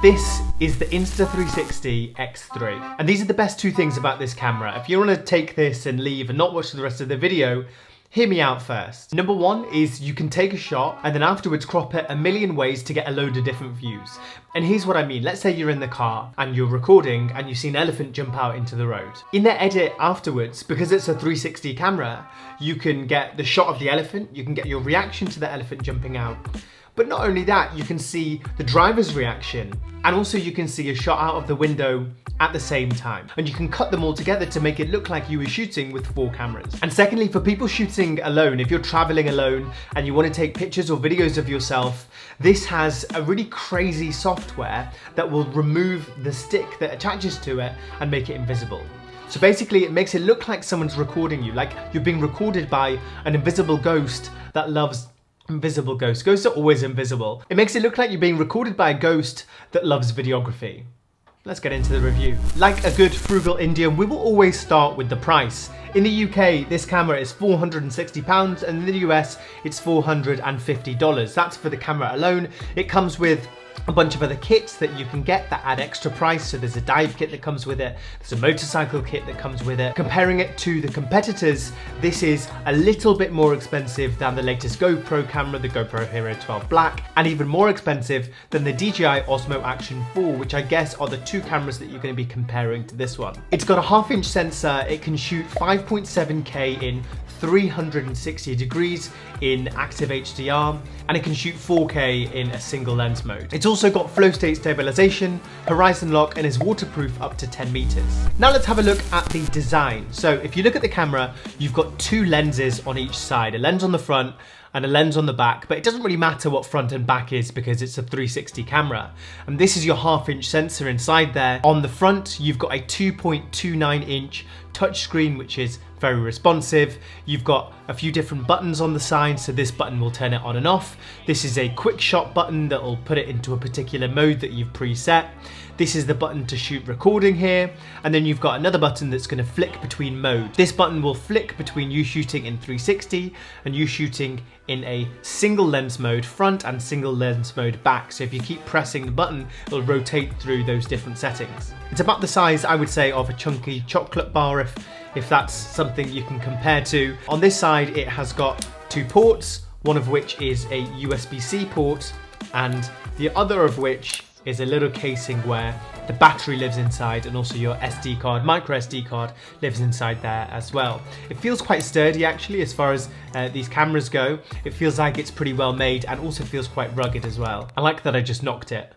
This is the Insta360 X3. And these are the best two things about this camera. If you want to take this and leave and not watch the rest of the video, hear me out first. Number one is you can take a shot and then afterwards crop it a million ways to get a load of different views. And here's what I mean. Let's say you're in the car and you're recording and you see an elephant jump out into the road. In the edit afterwards, because it's a 360 camera, you can get the shot of the elephant, you can get your reaction to the elephant jumping out. But not only that, you can see the driver's reaction, and also you can see a shot out of the window at the same time. And you can cut them all together to make it look like you were shooting with 4 cameras. And secondly, for people shooting alone, if you're traveling alone and you want to take pictures or videos of yourself, this has a really crazy software that will remove the stick that attaches to it and make it invisible. So basically it makes it look like someone's recording you, like you're being recorded by an invisible ghost that loves invisible ghosts. Ghosts are always invisible. It makes it look like you're being recorded by a ghost that loves videography. Let's get into the review. Like a good frugal Indian, we will always start with the price. In the UK, this camera is £460 and in the US, it's $450. That's for the camera alone. It comes with a bunch of other kits that you can get that add extra price. So there's a dive kit that comes with it. There's a motorcycle kit that comes with it. Comparing it to the competitors, this is a little bit more expensive than the latest GoPro camera, the GoPro Hero 12 Black, and even more expensive than the DJI Osmo Action 4, which I guess are the two cameras that you're going to be comparing to this one. It's got a 1/2-inch sensor. It can shoot 5.7K in 360 degrees in active HDR, and it can shoot 4K in a single lens mode. It's also got flow state stabilization, horizon lock, and is waterproof up to 10 meters. Now let's have a look at the design. So if you look at the camera, you've got 2 lenses on each side, a lens on the front and a lens on the back, but it doesn't really matter what front and back is because it's a 360 camera. And this is your 1/2-inch sensor inside there. On the front, you've got a 2.29-inch touchscreen, which is very responsive. You've got a few different buttons on the side, so this button will turn it on and off. This is a quick shot button that will put it into a particular mode that you've preset. This is the button to shoot recording here, and then you've got another button that's going to flick between modes. This button will flick between you shooting in 360 and you shooting in a single lens mode front and single lens mode back. So if you keep pressing the button, it'll rotate through those different settings. It's about the size, I would say, of a chunky chocolate bar, if that's something you can compare to. On this side, it has got 2 ports, one of which is a USB-C port, and the other of which is a little casing where the battery lives inside, and also your SD card, micro SD card, lives inside there as well. It feels quite sturdy actually as far as these cameras go. It feels like it's pretty well made and also feels quite rugged as well. I like that I just knocked it.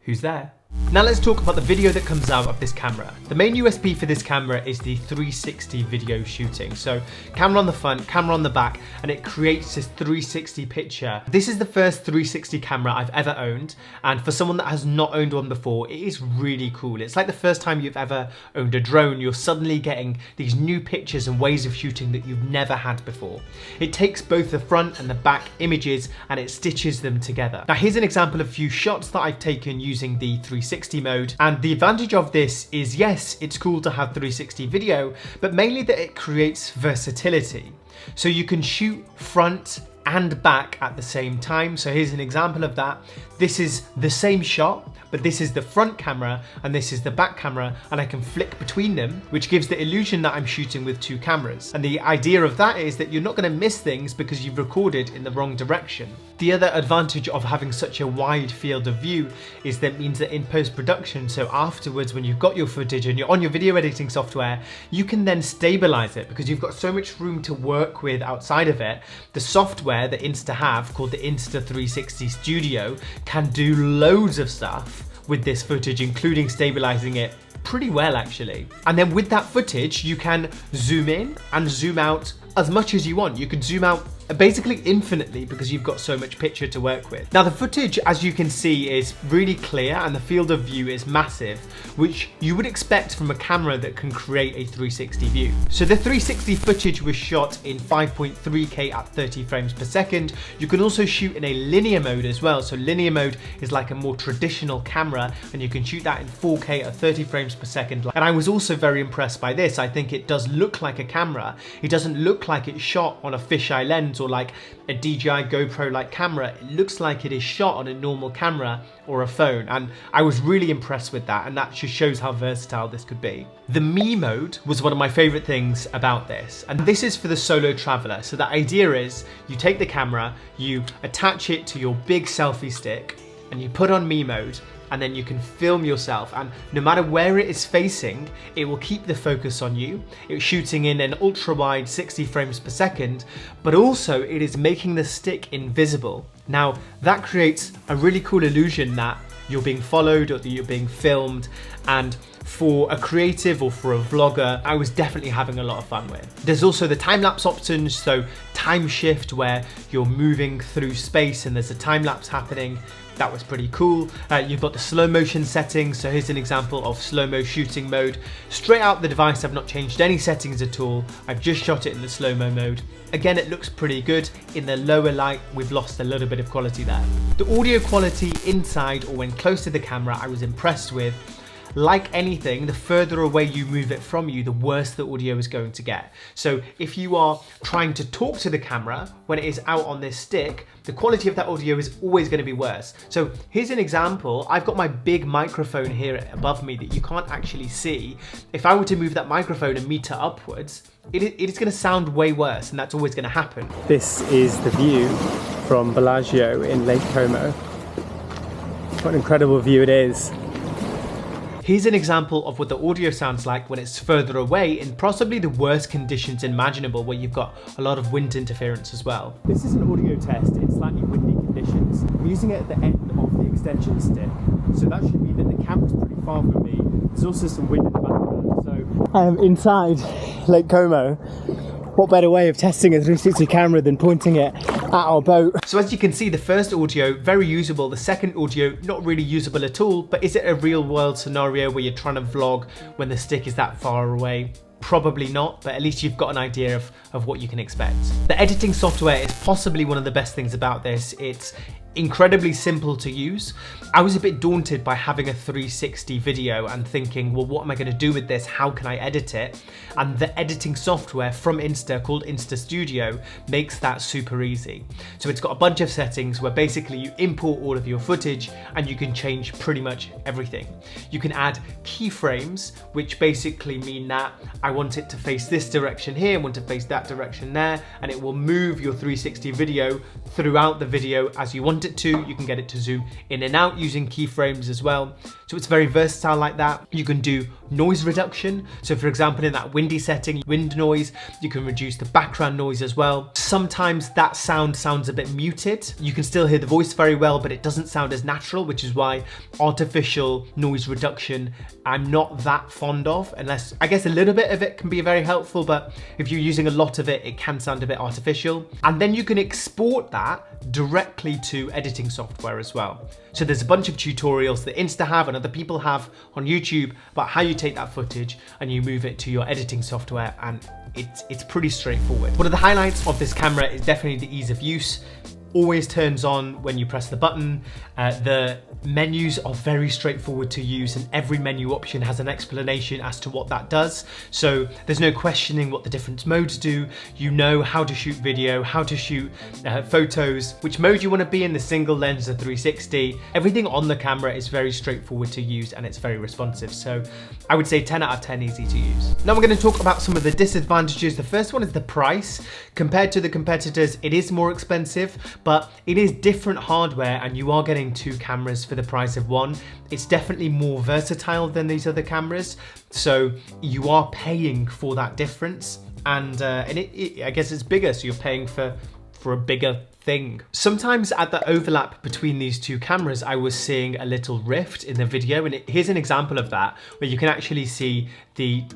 Who's there? Now let's talk about the video that comes out of this camera. The main USP for this camera is the 360 video shooting. So camera on the front, camera on the back, and it creates this 360 picture. This is the first 360 camera I've ever owned, and for someone that has not owned one before, it is really cool. It's like the first time you've ever owned a drone. You're suddenly getting these new pictures and ways of shooting that you've never had before. It takes both the front and the back images and it stitches them together. Now here's an example of a few shots that I've taken using the 360 mode, and the advantage of this is, yes, it's cool to have 360 video, but mainly that it creates versatility. So you can shoot front and back at the same time. So here's an example of that. This is the same shot, but this is the front camera and this is the back camera, and I can flick between them, which gives the illusion that I'm shooting with 2 cameras. And the idea of that is that you're not going to miss things because you've recorded in the wrong direction. The other advantage of having such a wide field of view is that it means that in post-production, so afterwards when you've got your footage and you're on your video editing software, you can then stabilize it because you've got so much room to work with outside of it. The software that Insta have, called the Insta360 Studio, can do loads of stuff with this footage, including stabilizing it pretty well actually. And then with that footage, you can zoom in and zoom out as much as you want. You can zoom out basically infinitely because you've got so much picture to work with. Now the footage, as you can see, is really clear and the field of view is massive, which you would expect from a camera that can create a 360 view. So the 360 footage was shot in 5.3K at 30 frames per second. You can also shoot in a linear mode as well. So linear mode is like a more traditional camera, and you can shoot that in 4K at 30 frames per second. And I was also very impressed by this. I think it does look like a camera. It doesn't look like it's shot on a fisheye lens seconds, or like a DJI GoPro like camera, it looks like it is shot on a normal camera or a phone. And I was really impressed with that, and that just shows how versatile this could be. The me mode was one of my favorite things about this, and this is for the solo traveler. So the idea is you take the camera, you attach it to your big selfie stick, and you put on me mode, and then you can film yourself, and no matter where it is facing, it will keep the focus on you. It's shooting in an ultra wide 60 frames per second, but also it is making the stick invisible. Now that creates a really cool illusion that you're being followed or that you're being filmed, and for a creative or for a vlogger, I was definitely having a lot of fun with. There's also the time-lapse options, so time shift where you're moving through space and there's a time-lapse happening. That was pretty cool. You've got the slow motion settings. So here's an example of slow-mo shooting mode. Straight out the device, I've not changed any settings at all. I've just shot it in the slow-mo mode. Again, it looks pretty good. In the lower light, we've lost a little bit of quality there. The audio quality inside or when close to the camera, I was impressed with. Like anything, the further away you move it from you, the worse the audio is going to get. So if you are trying to talk to the camera when it is out on this stick, the quality of that audio is always going to be worse. So here's an example. I've got my big microphone here above me that you can't actually see. If I were to move that microphone a meter upwards, it is going to sound way worse, and that's always going to happen. This is the view from Bellagio in Lake Como. What an incredible view it is. Here's an example of what the audio sounds like when it's further away in possibly the worst conditions imaginable, where you've got a lot of wind interference as well. This is an audio test in slightly windy conditions. I'm using it at the end of the extension stick, so that should mean that the camera's pretty far from me. There's also some wind in the background, so I am inside Lake Como. What better way of testing a 360 camera than pointing it at our boat? So as you can see, the first audio, very usable. The second audio, not really usable at all, but is it a real world scenario where you're trying to vlog when the stick is that far away? Probably not, but at least you've got an idea of what you can expect. The editing software is possibly one of the best things about this. It's incredibly simple to use. I was a bit daunted by having a 360 video and thinking, well, what am I going to do with this? How can I edit it? And the editing software from Insta called Insta Studio makes that super easy. So it's got a bunch of settings where basically you import all of your footage and you can change pretty much everything. You can add keyframes, which basically mean that I want it to face this direction here, I want to face that direction there, and it will move your 360 video throughout the video as you want it to. You can get it to zoom in and out using keyframes as well. So it's very versatile like that. You can do noise reduction. So for example, in that windy setting, wind noise, you can reduce the background noise as well. Sometimes that sound sounds a bit muted. You can still hear the voice very well, but it doesn't sound as natural, which is why artificial noise reduction I'm not that fond of, unless I guess a little bit of it can be very helpful, but if you're using a lot of it, it can sound a bit artificial. And then you can export that directly to editing software as well. So there's a bunch of tutorials that Insta have and other people have on YouTube about how you take that footage and you move it to your editing software, and it's pretty straightforward. One of the highlights of this camera is definitely the ease of use. Always turns on when you press the button. The menus are very straightforward to use, and every menu option has an explanation as to what that does. So there's no questioning what the different modes do. You know how to shoot video, how to shoot photos, which mode you want to be in, the single lens, the 360. Everything on the camera is very straightforward to use and it's very responsive. So I would say 10 out of 10 easy to use. Now we're going to talk about some of the disadvantages. The first one is the price. Compared to the competitors, it is more expensive, but it is different hardware and you are getting two cameras for the price of one. It's definitely more versatile than these other cameras, so you are paying for that difference, and I guess it's bigger, so you're paying for a bigger thing. Sometimes at the overlap between these two cameras, I was seeing a little rift in the video, and here's an example of that, where you can actually see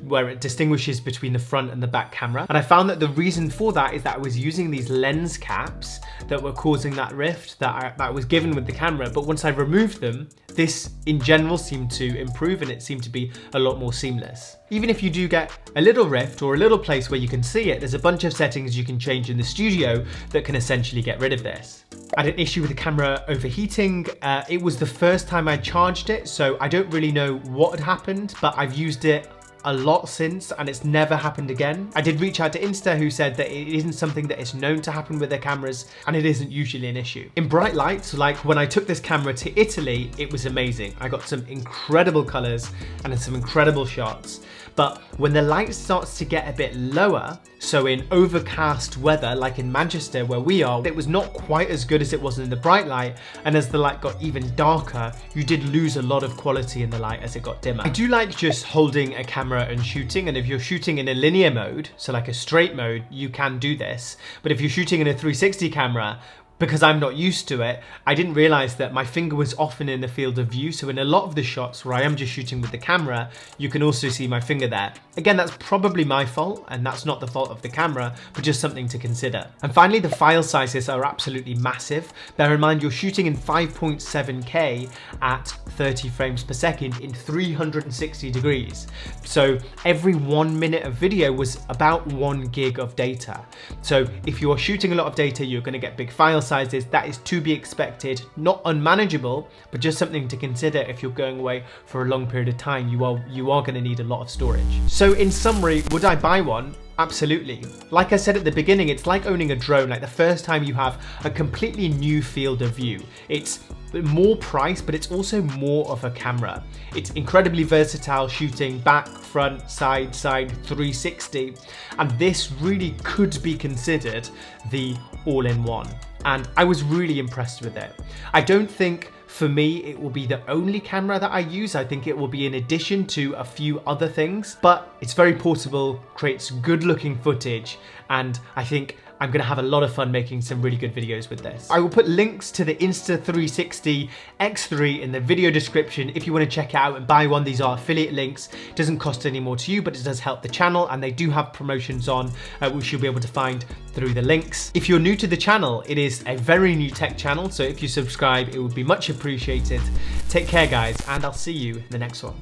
where it distinguishes between the front and the back camera. And I found that the reason for that is that I was using these lens caps that were causing that rift that I was given with the camera, but once I removed them, this in general seemed to improve and it seemed to be a lot more seamless. Even if you do get a little rift or a little place where you can see it, there's a bunch of settings you can change in the studio that can essentially get rid of this. I had an issue with the camera overheating. It was the first time I charged it, so I don't really know what had happened, but I've used it a lot since, and it's never happened again. I did reach out to Insta, who said that it isn't something that is known to happen with their cameras, and it isn't usually an issue. In bright lights, like when I took this camera to Italy, it was amazing. I got some incredible colors and some incredible shots. But when the light starts to get a bit lower, so in overcast weather, like in Manchester where we are, it was not quite as good as it was in the bright light. And as the light got even darker, you did lose a lot of quality in the light as it got dimmer. I do like just holding a camera and shooting. And if you're shooting in a linear mode, so like a straight mode, you can do this. But if you're shooting in a 360 camera, because I'm not used to it, I didn't realize that my finger was often in the field of view. So in a lot of the shots where I am just shooting with the camera, you can also see my finger there. Again, that's probably my fault, and that's not the fault of the camera, but just something to consider. And finally, the file sizes are absolutely massive. Bear in mind, you're shooting in 5.7K at 30 frames per second in 360 degrees. So every 1 minute of video was about 1 gig of data. So if you are shooting a lot of data, you're gonna get big file sizes. That is to be expected, not unmanageable, but just something to consider if you're going away for a long period of time. You are going to need a lot of storage. So in summary, would I buy one? Absolutely. Like I said at the beginning, it's like owning a drone. Like the first time you have a completely new field of view. It's more price, but it's also more of a camera. It's incredibly versatile, shooting back, front, side, 360. And this really could be considered the all-in-one. And I was really impressed with it. I don't think for me it will be the only camera that I use. I think it will be in addition to a few other things, but it's very portable, creates good looking footage, and I think I'm gonna have a lot of fun making some really good videos with this. I will put links to the Insta360 X3 in the video description if you wanna check it out and buy one. These are affiliate links. It doesn't cost any more to you, but it does help the channel, and they do have promotions on, which you'll be able to find through the links. If you're new to the channel, it is a very new tech channel, so if you subscribe, it would be much appreciated. Take care, guys, and I'll see you in the next one.